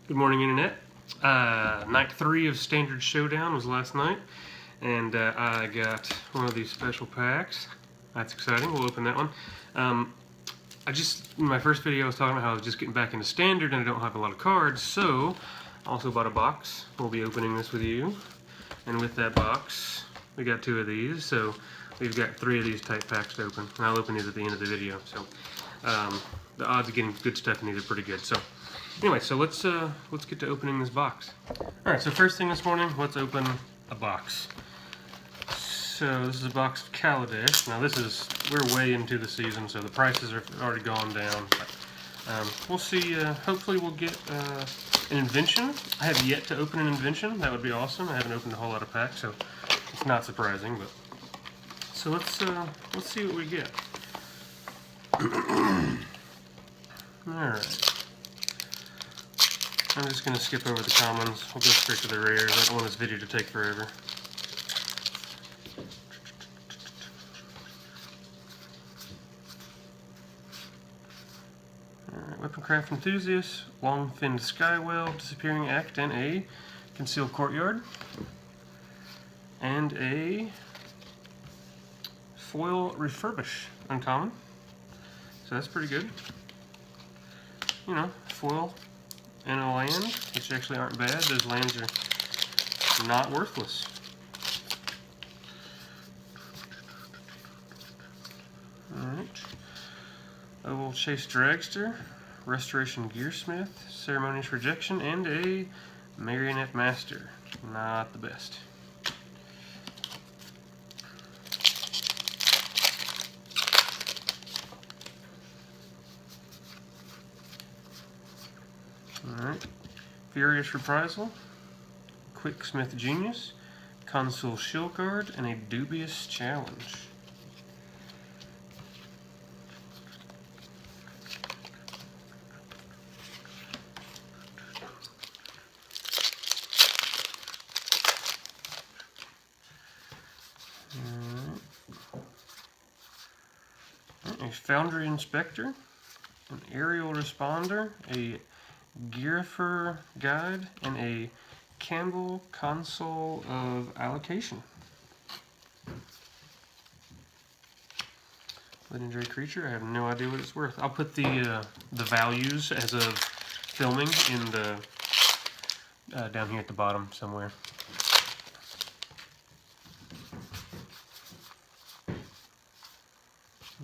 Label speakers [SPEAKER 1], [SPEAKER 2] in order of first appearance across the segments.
[SPEAKER 1] Good morning, Internet. Night 3 of Standard Showdown was last night, and I got one of these special packs. That's exciting. We'll open that one. In my first video, I was talking about how I was just getting back into Standard and I don't have a lot of cards, so I also bought a box. We'll be opening this with you. And with that box, we got 2 of these, so we've got 3 of these type packs to open. And I'll open these at the end of the video, so the odds of getting good stuff in these are pretty good. So anyway, so let's get to opening this box. Alright, so first thing this morning, let's open a box. So this is a box of Kaladesh. Now we're way into the season, so the prices are already gone down. But, we'll see, hopefully we'll get an invention. I have yet to open an invention. That would be awesome. I haven't opened a whole lot of packs, so it's not surprising. But so let's see what we get. Alright. I'm just going to skip over the commons. We'll go straight to the rares. I don't want this video to take forever. Alright, Weaponcraft Enthusiast, Long-Finned Skywhale, Disappearing Act, and a Concealed Courtyard. And a Foil Refurbish, uncommon. So that's pretty good. You know, foil and a land, which actually aren't bad. Those lands are not worthless. Alright. Oval Chase Dragster, Restoration Gearsmith, Ceremonious Rejection, and a Marionette Master. Not the best. Alright, Furious Reprisal, Quicksmith Genius, Consul Shield Guard, and a Dubious Challenge. A Foundry Inspector, an Aerial Responder, a Gearfer Guide, and a Campbell Console of Allocation. Legendary creature, I have no idea what it's worth. I'll put the values as of filming in the down here at the bottom somewhere.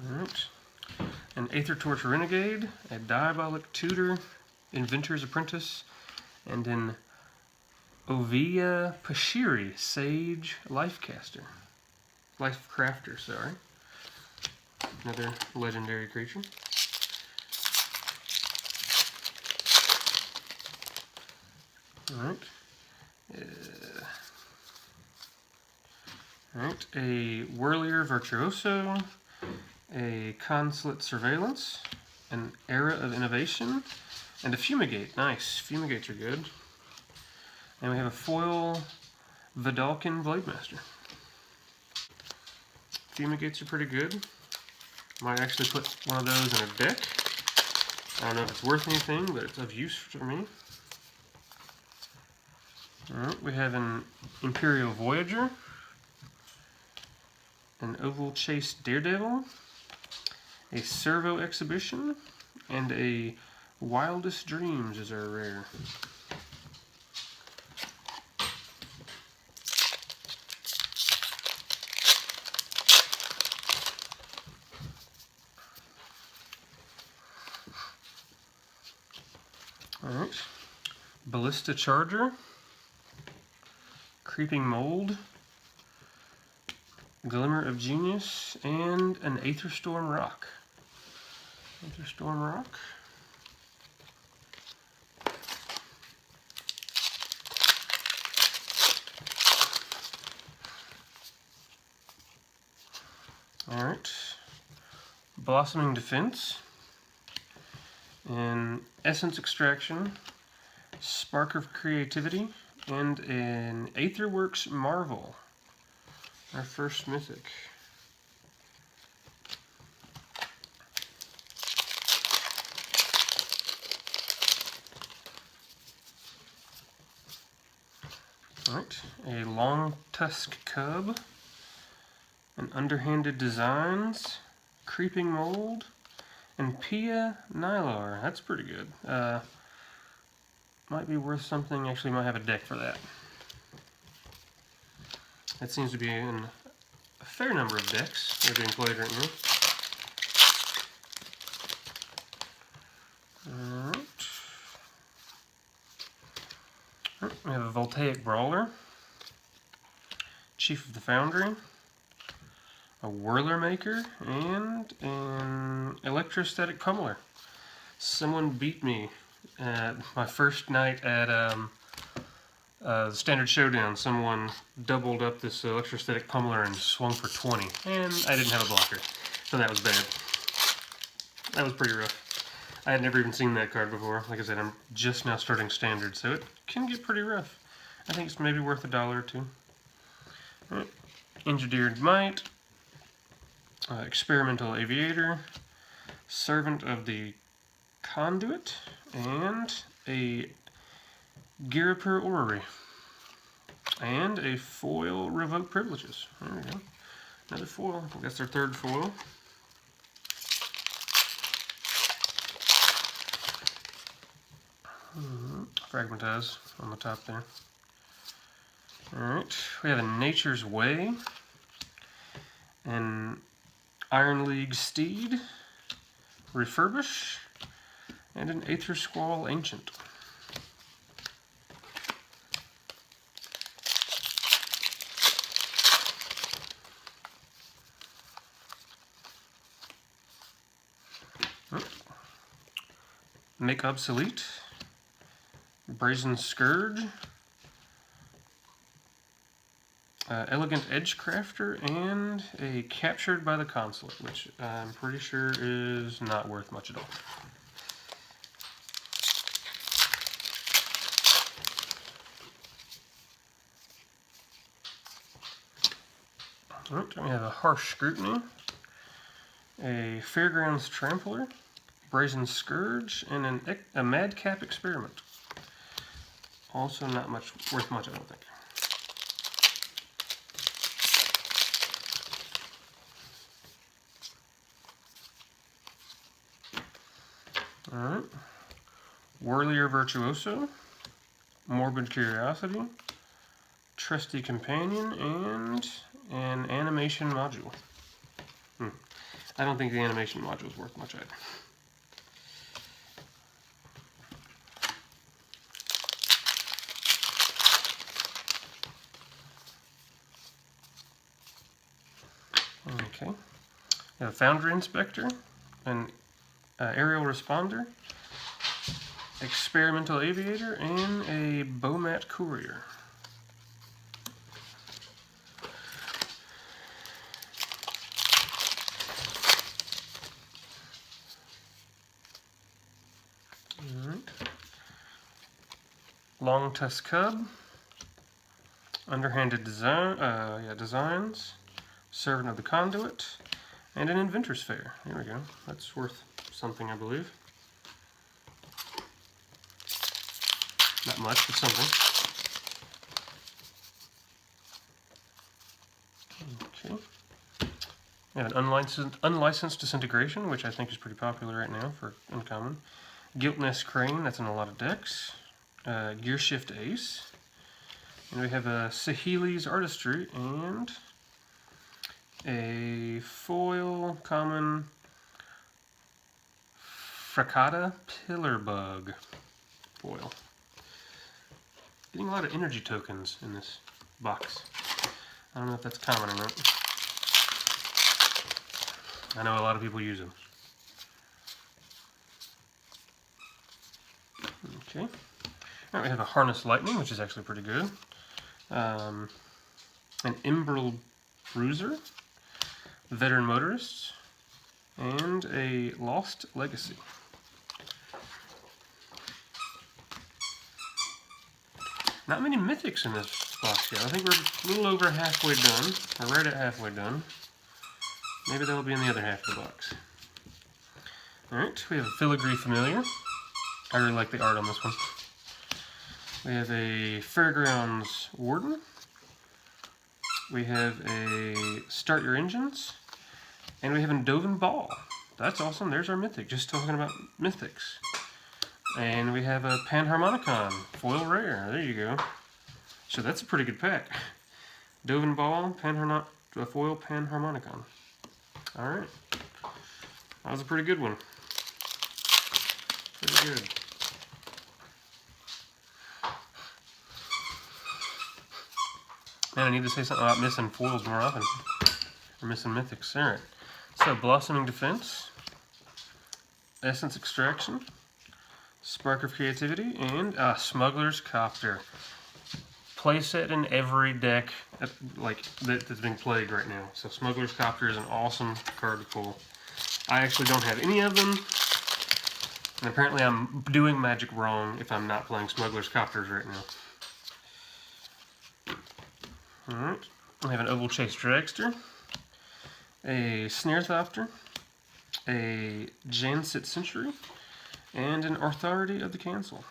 [SPEAKER 1] Alright. An Aether Torch Renegade, a Diabolic Tutor, Inventor's Apprentice, and an Ovia Pashiri, Sage Lifecaster. Lifecrafter, sorry. Another legendary creature. Alright. Alright, a Whirlier Virtuoso, a Consulate Surveillance, an Era of Innovation, and a Fumigate. Nice. Fumigates are good. And we have a foil Vidalkin Blademaster. Fumigates are pretty good. Might actually put one of those in a deck. I don't know if it's worth anything, but it's of use for me. Alright, we have an Imperial Voyager, an Oval Chase Daredevil, a Servo Exhibition, and a Wildest Dreams is our rare. Alright. Ballista Charger, Creeping Mold, Glimmer of Genius, and an Aetherstorm Rock. Aetherstorm Rock. Alright. Blossoming Defense, an Essence Extraction, Spark of Creativity, and an Aetherworks Marvel. Our first mythic. Alright, a long tusk cub, an underhanded designs, creeping mold, and Pia Nylar. That's pretty good. Might be worth something. Actually, might have a deck for that. That seems to be in a fair number of decks that are being played right now. Alright. We have a Voltaic Brawler, Chief of the Foundry, a Whirler Maker, and an Electrostatic Pummeler. Someone beat me at my first night at Standard Showdown. Someone doubled up this Electrostatic Pummeler and swung for 20, and I didn't have a blocker, so that was bad. That was pretty rough. I had never even seen that card before. Like I said, I'm just now starting Standard, so it can get pretty rough. I think it's maybe worth $1 or $2. Right. Engineered Might, Experimental Aviator, Servant of the Conduit, and a Girapur Orrery. And a foil Revoke Privileges. There we go. Another foil. I think that's our third foil. Fragmentize on the top there. Alright, we have a Nature's Way, an Iron League Steed, Refurbish, and an Aether Squall Ancient. Make Obsolete, Brazen Scourge, Elegant Edgecrafter, and a Captured by the Consulate, which I'm pretty sure is not worth much at all. Alright, we have a Harsh Scrutiny, a Fairgrounds Trampler, Brazen Scourge, and a Madcap Experiment. Also not much worth much, I don't think. Alright. Whirlier Virtuoso, Morbid Curiosity, Trusty Companion, and an Animation Module. I don't think the Animation Module is worth much either. Okay, we have a Foundry Inspector, an Aerial Responder, Experimental Aviator, and a Bowmat Courier. Alright. Long Tusk Cub, Underhanded Designs, Servant of the Conduit, and an Inventor's Fair. Here we go. That's worth something, I believe. Not much, but something. Okay. We have an unlicensed Disintegration, which I think is pretty popular right now for uncommon. Guiltness Crane, that's in a lot of decks. Gearshift Ace. And we have a Sahili's Artistry and a foil common Fracata Pillarbug foil. Getting a lot of energy tokens in this box. I don't know if that's common or not. I know a lot of people use them. Okay. Alright, we have a Harness Lightning, which is actually pretty good. An Emerald Bruiser, Veteran Motorists, and a Lost Legacy. Not many mythics in this box yet. I think we're a little over halfway done, or right at halfway done. Maybe that'll be in the other half of the box. Alright, we have a Filigree Familiar. I really like the art on this one. We have a Fairgrounds Warden. We have a Start Your Engines. And we have a Dovin Ball. That's awesome. There's our mythic. Just talking about mythics. And we have a Panharmonicon. Foil rare. There you go. So that's a pretty good pack. Dovin Ball, a foil Panharmonicon. Alright. That was a pretty good one. Pretty good. Man, I need to say something about missing foils more often. Or missing mythics. Alright. So, Blossoming Defense, Essence Extraction, Spark of Creativity, and Smuggler's Copter. Playset in every deck that's being played right now. So Smuggler's Copter is an awesome card to pull. I actually don't have any of them. And apparently I'm doing Magic wrong if I'm not playing Smuggler's Copters right now. Alright. I have an Oval Chase Dragster, a Snaresthopter, a Janset Century, and an Authority of the Council.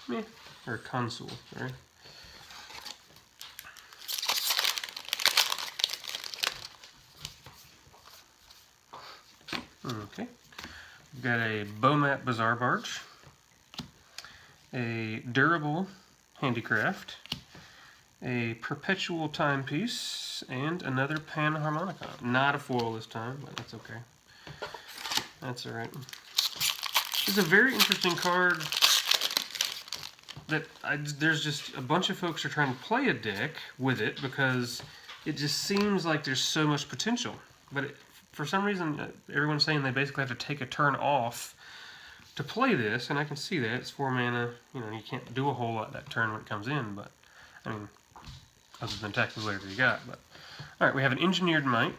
[SPEAKER 1] Meh. Or Consul, sorry. Okay. We've got a Bomat Bazaar Barge, a Durable Handicraft, a Perpetual Timepiece, and another Panharmonicon. Not a foil this time, but that's okay. That's alright. It's a very interesting card that there's just a bunch of folks are trying to play a deck with it because it just seems like there's so much potential. But for some reason, everyone's saying they basically have to take a turn off to play this, and I can see that. It's 4 mana. You know, you can't do a whole lot that turn when it comes in, but, I mean, other than tactical whatever you got. But alright, we have an Engineered Might,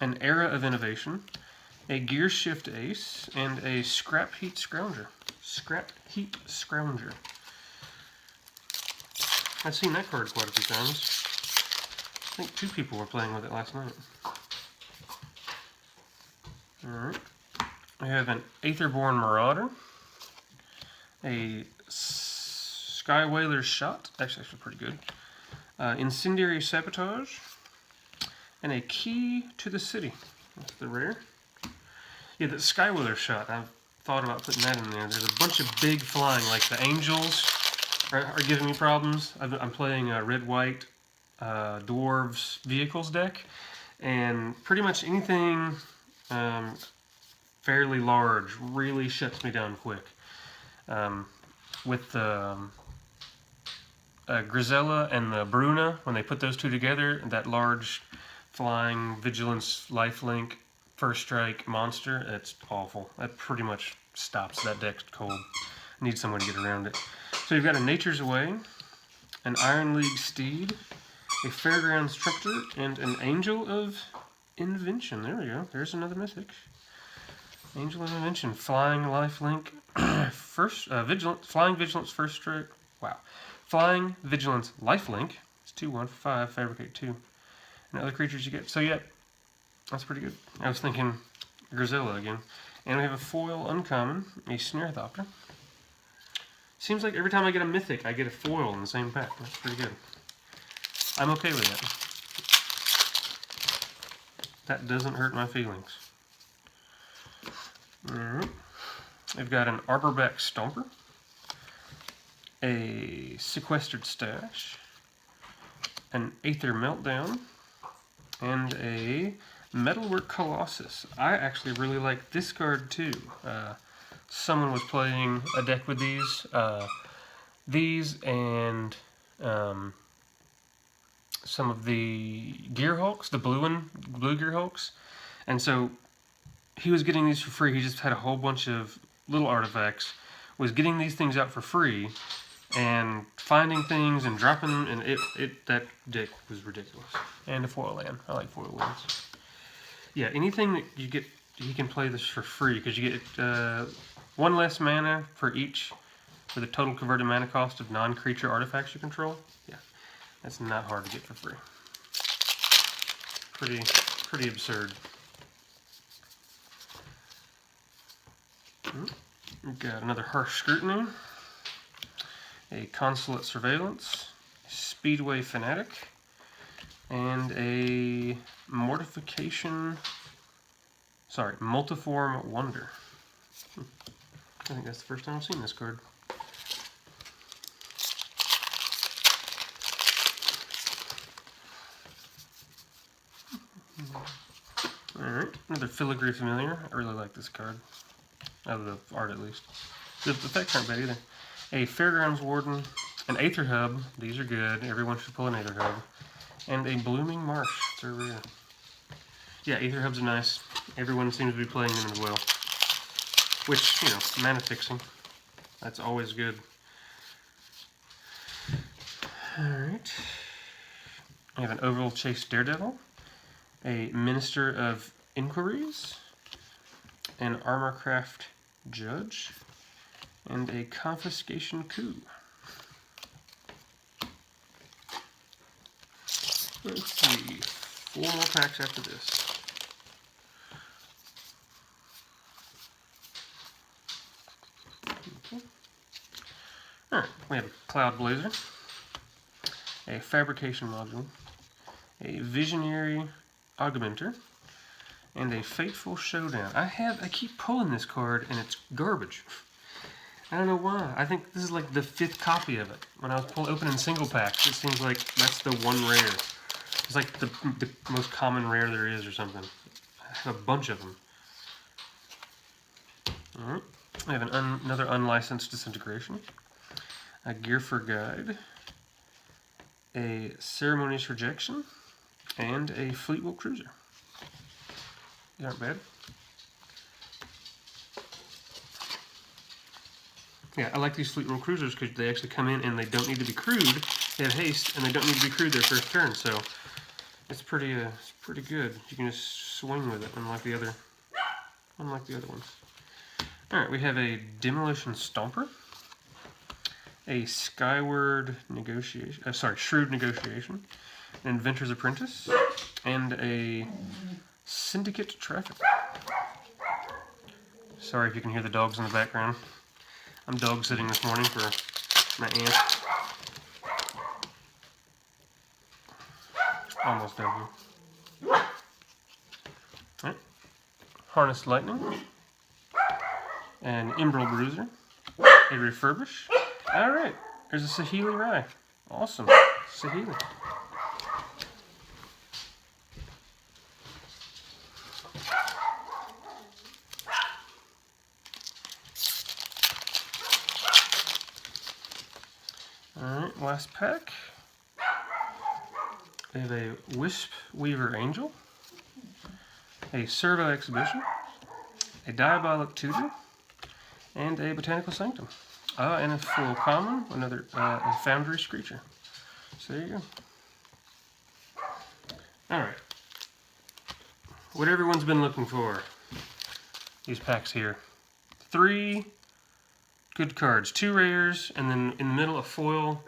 [SPEAKER 1] an Era of Innovation, a Gear Shift Ace, and a Scrap Heat Scrounger. Scrap Heat Scrounger. I've seen that card quite a few times. I think 2 people were playing with it last night. Alright. We have an Aetherborn Marauder, a Sky Whaler's Shot, actually pretty good, Incendiary Sabotage, and a Key to the City. That's the rare. Yeah, the Sky Whaler's Shot, I've thought about putting that in there. There's a bunch of big flying, like the Angels are giving me problems. I'm playing a Red-White Dwarves Vehicles deck, and pretty much anything fairly large really shuts me down quick. With the Grisella and the Bruna, when they put those two together, that large flying vigilance lifelink first strike monster, it's awful. That pretty much stops that deck cold. I need someone to get around it. So you've got a Nature's Way, an Iron League Steed, a Fairgrounds Trumpeter, and an Angel of Invention. There we go. There's another mythic. Angel of Invention, flying lifelink, flying vigilance first strike. Wow, flying vigilance lifelink. It's 2/1 for 5. Fabricate 2, and other creatures you get. So yeah, that's pretty good. I was thinking Grisella again, and we have a foil uncommon, a Snaresthopter. Seems like every time I get a mythic, I get a foil in the same pack. That's pretty good. I'm okay with that. That doesn't hurt my feelings. Alright. We've got an Arborback Stomper, a Sequestered Stash, an Aether Meltdown, and a Metalwork Colossus. I actually really like this card too. Someone was playing a deck with these and some of the Gearhulks, the blue Gearhulks, and so he was getting these for free. He just had a whole bunch of little artifacts, was getting these things out for free, and finding things and dropping them, and that deck was ridiculous. And a foil land. I like foil lands. Yeah, anything that you get, he can play this for free, because you get 1 less mana for each, with a total converted mana cost of non-creature artifacts you control. Yeah, that's not hard to get for free. Pretty absurd. We've got another Harsh Scrutiny, a Consulate Surveillance, Speedway Fanatic, and a Multiform Wonder. I think that's the first time I've seen this card. Alright, another Filigree Familiar. I really like this card. Out of the art, at least. The effects aren't bad either. A Fairgrounds Warden, an Aether Hub. These are good. Everyone should pull an Aether Hub. And a Blooming Marsh. They're rare. Yeah, Aether Hubs are nice. Everyone seems to be playing them as well. Which, you know, mana fixing. That's always good. Alright. I have an Overall Chase Daredevil, a Minister of Inquiries, an Armorcraft Judge, and a Confiscation Coup. Let's see, 4 more packs after this. Okay. Alright, we have a Cloud Blazer, a Fabrication Module, a Visionary Augmenter, and a Fateful Showdown. I keep pulling this card and it's garbage. I don't know why. I think this is like the 5th copy of it. When I was opening single packs, it seems like that's the one rare. It's like the most common rare there is or something. I have a bunch of them. Alright. I have another Unlicensed Disintegration, a Gearfur Guide, a Ceremonious Rejection, and a Fleetwheel Cruiser. These aren't bad. Yeah, I like these Fleetwheel Cruisers because they actually come in and they don't need to be crewed. They have haste and they don't need to be crewed their first turn, so it's pretty good. You can just swing with it, unlike the other ones. All right, we have a Demolition Stomper, a Shrewd Negotiation, an Inventor's Apprentice, and a Syndicate Traffic. Sorry if you can hear the dogs in the background. I'm dog sitting this morning for my aunt. Almost done here. Alright. Harnessed Lightning, an Emerald Bruiser, a Refurbish. Alright, there's a Saheeli Rai. Awesome. Saheeli. Alright, last pack. We have a Wisp Weaver Angel, a Servo Exhibition, a Diabolic Tutor, and a Botanical Sanctum. And a full common, another a Foundry Screecher. So there you go. Alright. What everyone's been looking for. These packs here. 3 good cards. 2 rares, and then in the middle a foil,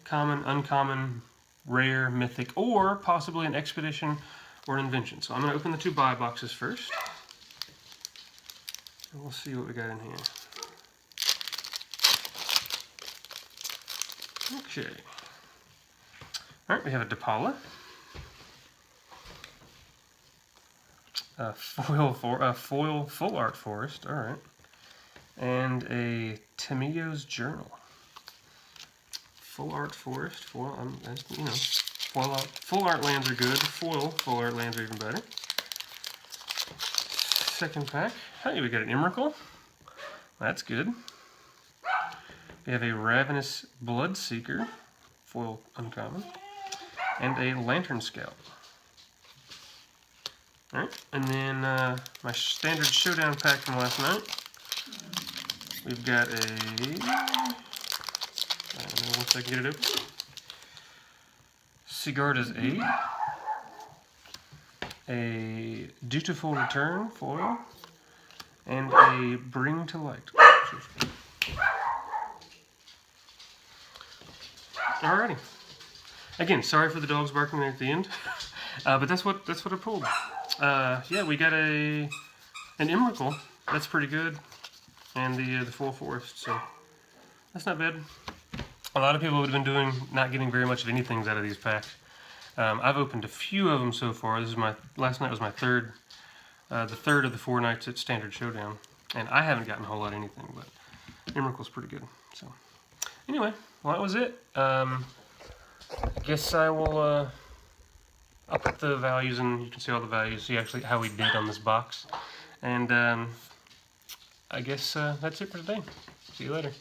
[SPEAKER 1] common, uncommon, rare, mythic, or possibly an expedition or an invention. So I'm going to open the 2 buy boxes first. And we'll see what we got in here. Okay. Alright, we have a Depala, a foil Full Art Forest, alright, and a Tamiyo's Journal. Full Art Forest, foil, that's, you know, full art lands are good, full art lands are even better. Second pack, hey, we got an Emrakul, that's good. We have a Ravenous Bloodseeker, foil uncommon, and a Lantern Scout. Alright, and then my Standard Showdown pack from last night. We've got a... I don't know once I can get it open. Sigarda's Aid, a Dutiful Return, foil, and a Bring to Light. Alrighty. Again, sorry for the dogs barking there at the end, but that's what I pulled. Yeah, we got an Emrakul. That's pretty good, and the Full Forest. So that's not bad. A lot of people would have been not getting very much of anything out of these packs. I've opened a few of them so far. This is last night was my third, the third of the 4 nights at Standard Showdown, and I haven't gotten a whole lot of anything, but Emerald's pretty good. So anyway, well, that was it. I guess I will. I'll put the values, and you can see all the values, see actually how we did on this box. And I guess that's it for today. See you later.